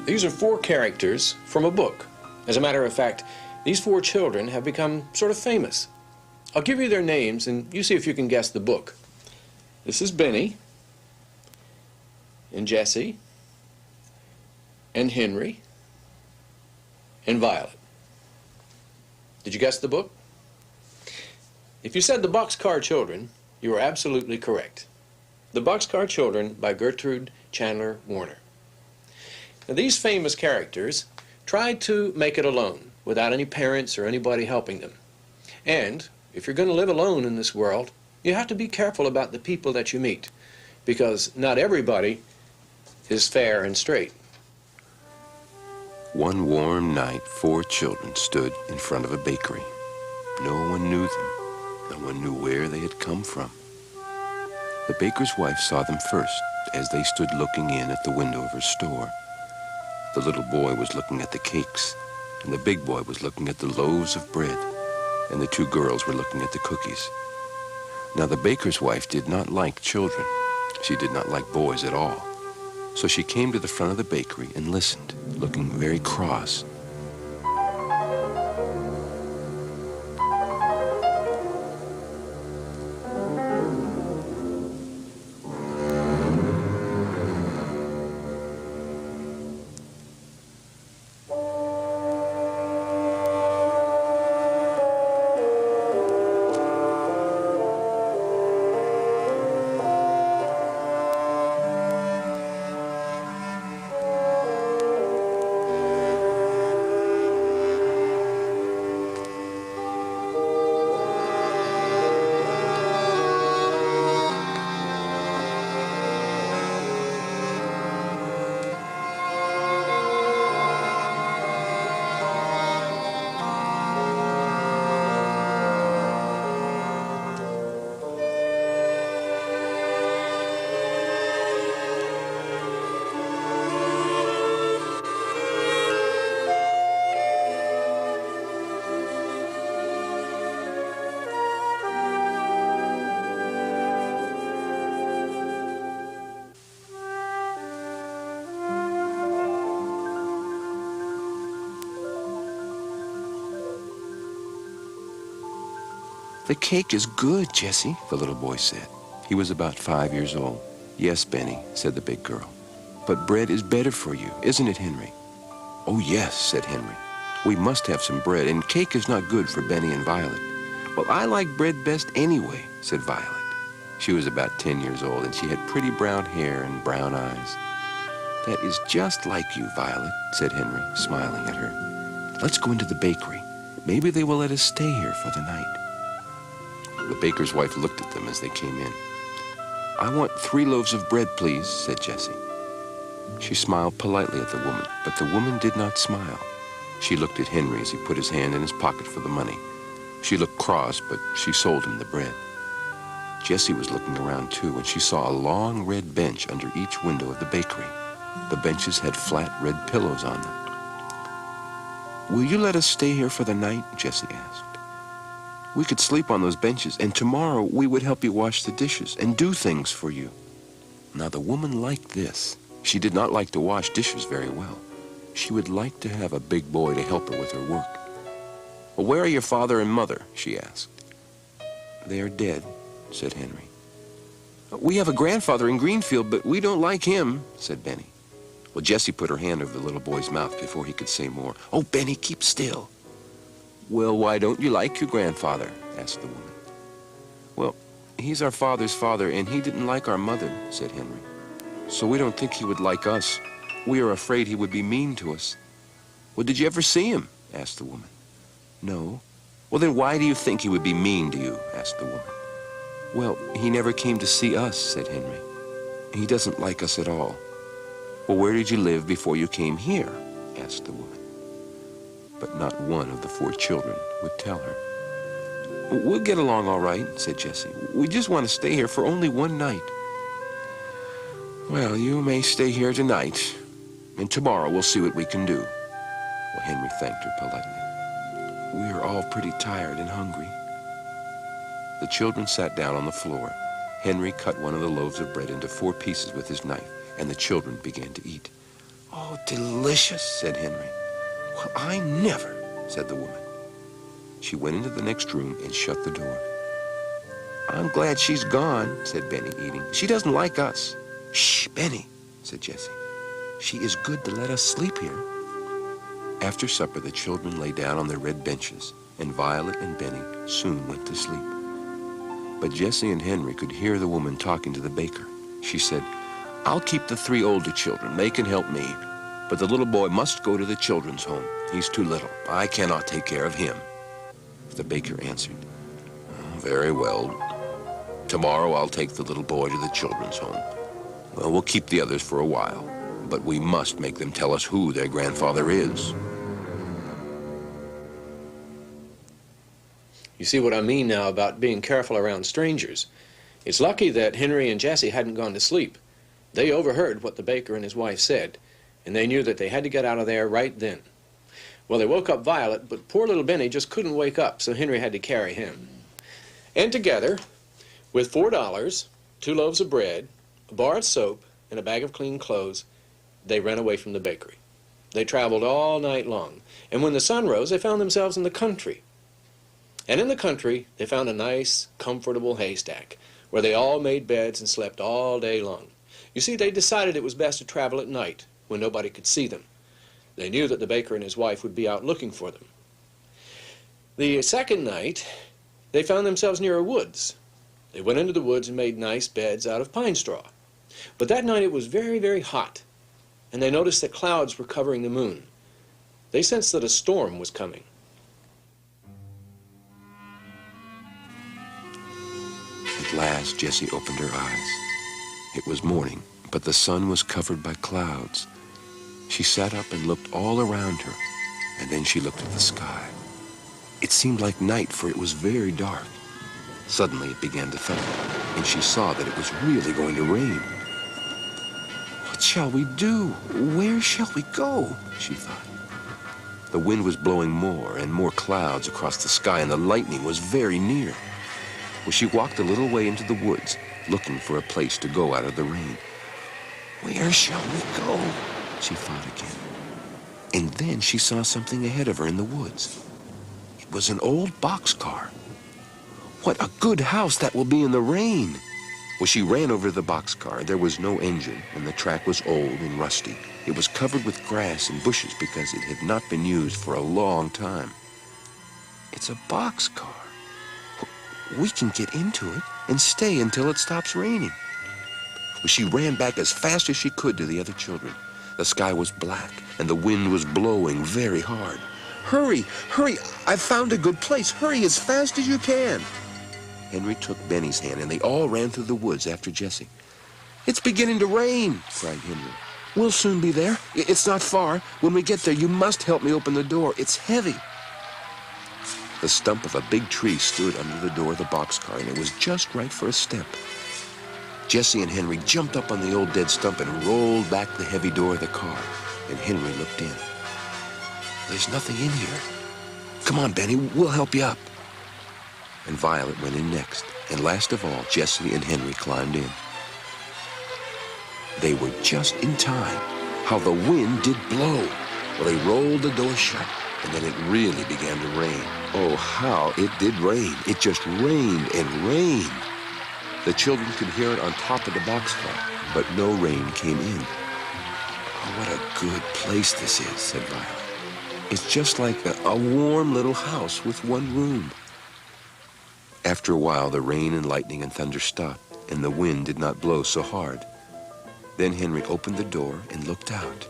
These are 4 characters from a book. As a matter of fact, these 4 children have become sort of famous. I'll give you their names and you see if you can guess the book. This is Benny, and Jesse, and Henry, and Violet. Did you guess the book? If you said The Boxcar Children, you were absolutely correct. The Boxcar Children by Gertrude Chandler Warner. Now, these famous characters tried to make it alone, without any parents or anybody helping them. And if you're going to live alone in this world, you have to be careful about the people that you meet, because not everybody is fair and straight. One warm night, 4 children stood in front of a bakery. No one knew them. No one knew where they had come from. The baker's wife saw them first as they stood looking in at the window of her store. The little boy was looking at the cakes, and the big boy was looking at the loaves of bread, and the 2 girls were looking at the cookies. Now, the baker's wife did not like children. She did not like boys at all. So she came to the front of the bakery and listened, looking very cross. "The cake is good, Jesse," the little boy said. He was about 5 years old. "Yes, Benny," said the big girl. "But bread is better for you, isn't it, Henry?" "Oh, yes," said Henry. "We must have some bread, and cake is not good for Benny and Violet." "Well, I like bread best anyway," said Violet. She was about 10 years old, and she had pretty brown hair and brown eyes. "That is just like you, Violet," said Henry, smiling at her. "Let's go into the bakery. Maybe they will let us stay here for the night." The baker's wife looked at them as they came in. "I want 3 loaves of bread, please," said Jessie. She smiled politely at the woman, but the woman did not smile. She looked at Henry as he put his hand in his pocket for the money. She looked cross, but she sold him the bread. Jessie was looking around too, and she saw a long red bench under each window of the bakery. The benches had flat red pillows on them. "Will you let us stay here for the night?" Jessie asked. "We could sleep on those benches, and tomorrow we would help you wash the dishes and do things for you." Now the woman liked this. She did not like to wash dishes very well. She would like to have a big boy to help her with her work. "Well, where are your father and mother?" she asked. "They are dead," said Henry. "We have a grandfather in Greenfield, but we don't like him," said Benny. Well, Jessie put her hand over the little boy's mouth before he could say more. "Oh, Benny, keep still." "Well, why don't you like your grandfather?" asked the woman. "Well, he's our father's father, and he didn't like our mother," said Henry. "So we don't think he would like us. We are afraid he would be mean to us." "Well, did you ever see him?" asked the woman. "No." "Well, then why do you think he would be mean to you?" asked the woman. "Well, he never came to see us," said Henry. "He doesn't like us at all." "Well, where did you live before you came here?" asked the woman. But not one of the 4 children would tell her. "We'll get along all right," said Jessie. "We just want to stay here for only one night." "Well, you may stay here tonight, and tomorrow we'll see what we can do." Well, Henry thanked her politely. "We are all pretty tired and hungry." The children sat down on the floor. Henry cut one of the loaves of bread into 4 pieces with his knife, and the children began to eat. "Oh, delicious," said Henry. "Well, I never," said the woman. She went into the next room and shut the door. "I'm glad she's gone," said Benny, eating. "She doesn't like us." "Shh, Benny," said Jessie. "She is good to let us sleep here." After supper, the children lay down on their red benches, and Violet and Benny soon went to sleep. But Jessie and Henry could hear the woman talking to the baker. She said, "I'll keep the 3 older children. They can help me. But the little boy must go to the children's home. He's too little. I cannot take care of him." The baker answered, "Very well. Tomorrow I'll take the little boy to the children's home. Well, we'll keep the others for a while, but we must make them tell us who their grandfather is." You see what I mean now about being careful around strangers. It's lucky that Henry and Jessie hadn't gone to sleep. They overheard what the baker and his wife said, and they knew that they had to get out of there right then. Well, they woke up Violet, but poor little Benny just couldn't wake up, so Henry had to carry him. And together, with $4, 2 loaves of bread, a bar of soap, and a bag of clean clothes, they ran away from the bakery. They traveled all night long, and when the sun rose, they found themselves in the country. And in the country, they found a nice, comfortable haystack, where they all made beds and slept all day long. You see, they decided it was best to travel at night, when nobody could see them. They knew that the baker and his wife would be out looking for them. The second night, they found themselves near a woods. They went into the woods and made nice beds out of pine straw. But that night it was very, very hot, and they noticed that clouds were covering the moon. They sensed that a storm was coming. At last, Jessie opened her eyes. It was morning, but the sun was covered by clouds. She sat up and looked all around her, and then she looked at the sky. It seemed like night, for it was very dark. Suddenly, it began to thunder, and she saw that it was really going to rain. "What shall we do? Where shall we go?" she thought. The wind was blowing more and more clouds across the sky, and the lightning was very near. Well, she walked a little way into the woods, looking for a place to go out of the rain. "Where shall we go?" she thought again. And then she saw something ahead of her in the woods. It was an old boxcar. "What a good house that will be in the rain!" Well, she ran over to the boxcar. There was no engine, and the track was old and rusty. It was covered with grass and bushes because it had not been used for a long time. "It's a boxcar. We can get into it and stay until it stops raining." Well, she ran back as fast as she could to the other children. The sky was black, and the wind was blowing very hard. Hurry, hurry, I've found a good place. Hurry as fast as you can. Henry took Benny's hand, and they all ran through the woods after Jessie. It's beginning to rain, cried Henry. We'll soon be there. It's not far. When we get there, you must help me open the door. It's heavy. The stump of a big tree stood under the door of the boxcar, and it was just right for a step. Jessie and Henry jumped up on the old dead stump and rolled back the heavy door of the car, and Henry looked in. There's nothing in here. Come on, Benny, we'll help you up. And Violet went in next, and last of all, Jessie and Henry climbed in. They were just in time. How the wind did blow. Well, they rolled the door shut, and then it really began to rain. Oh, how it did rain. It just rained and rained. The children could hear it on top of the boxcar, but no rain came in. Oh, what a good place this is, said Violet. It's just like a warm little house with one room. After a while, the rain and lightning and thunder stopped, and the wind did not blow so hard. Then Henry opened the door and looked out.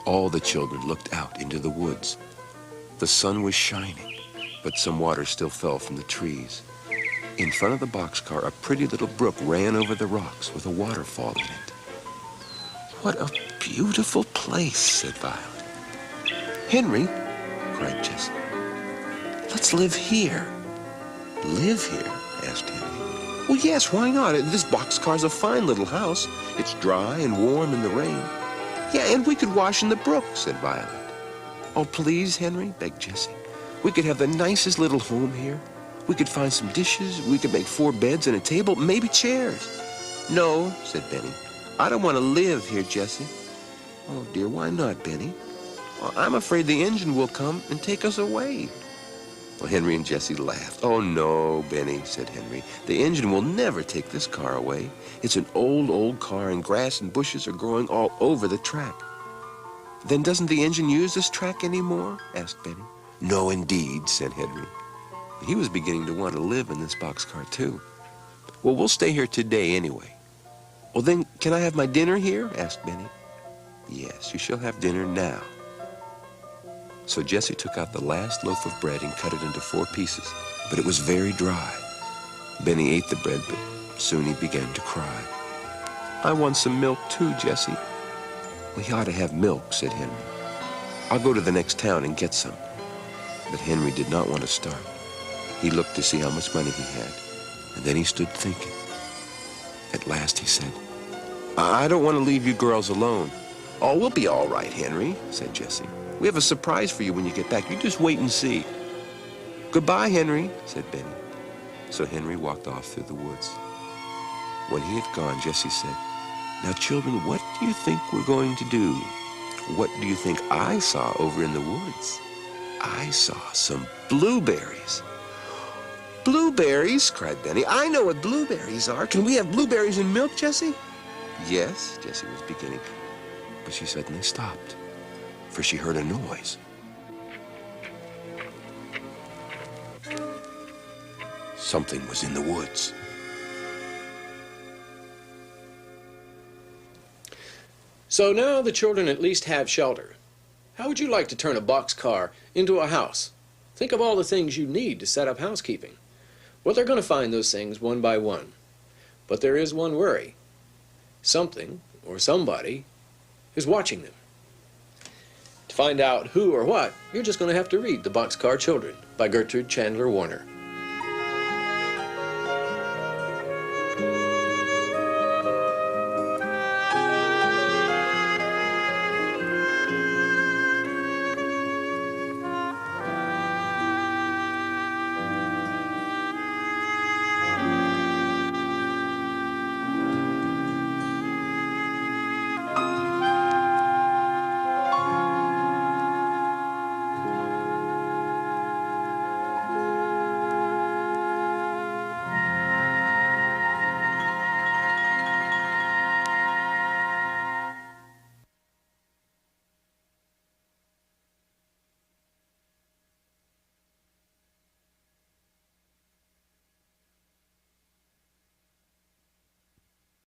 All the children looked out into the woods. The sun was shining, but some water still fell from the trees. In front of the boxcar, a pretty little brook ran over the rocks with a waterfall in it. What a beautiful place, said Violet. Henry, cried Jessie, let's live here. Live here? Asked Henry. Well, yes, why not? This boxcar's a fine little house. It's dry and warm in the rain. Yeah, and we could wash in the brook, said Violet. Oh, please, Henry, begged Jessie. We could have the nicest little home here. We could find some dishes. We could make 4 beds and a table, maybe chairs. No, said Benny. I don't want to live here, Jessie. Oh, dear, why not, Benny? Well, I'm afraid the engine will come and take us away. Well, Henry and Jessie laughed. Oh, no, Benny, said Henry. The engine will never take this car away. It's an old car, and grass and bushes are growing all over the track. Then doesn't the engine use this track anymore? Asked Benny. No, indeed, said Henry. He was beginning to want to live in this boxcar, too. Well, we'll stay here today anyway. Well, then, can I have my dinner here? Asked Benny. Yes, you shall have dinner now. So Jessie took out the last loaf of bread and cut it into 4 pieces, but it was very dry. Benny ate the bread, but soon he began to cry. I want some milk too, Jessie. Well, he ought to have milk, said Henry. I'll go to the next town and get some. But Henry did not want to start. He looked to see how much money he had, and then he stood thinking. At last he said, I don't want to leave you girls alone. Oh, we'll be all right, Henry, said Jessie. We have a surprise for you when you get back. You just wait and see. Goodbye, Henry, said Benny. So Henry walked off through the woods. When he had gone, Jessie said, Now, children, what do you think we're going to do? What do you think I saw over in the woods? I saw some blueberries. Blueberries, cried Benny. I know what blueberries are. Can we have blueberries and milk, Jessie? Yes, Jessie was beginning, but she suddenly stopped, for she heard a noise. Something was in the woods. So now the children at least have shelter. How would you like to turn a boxcar into a house? Think of all the things you need to set up housekeeping. Well, they're going to find those things one by one. But there is one worry. Something, or somebody, is watching them. To find out who or what, you're just going to have to read The Boxcar Children by Gertrude Chandler Warner.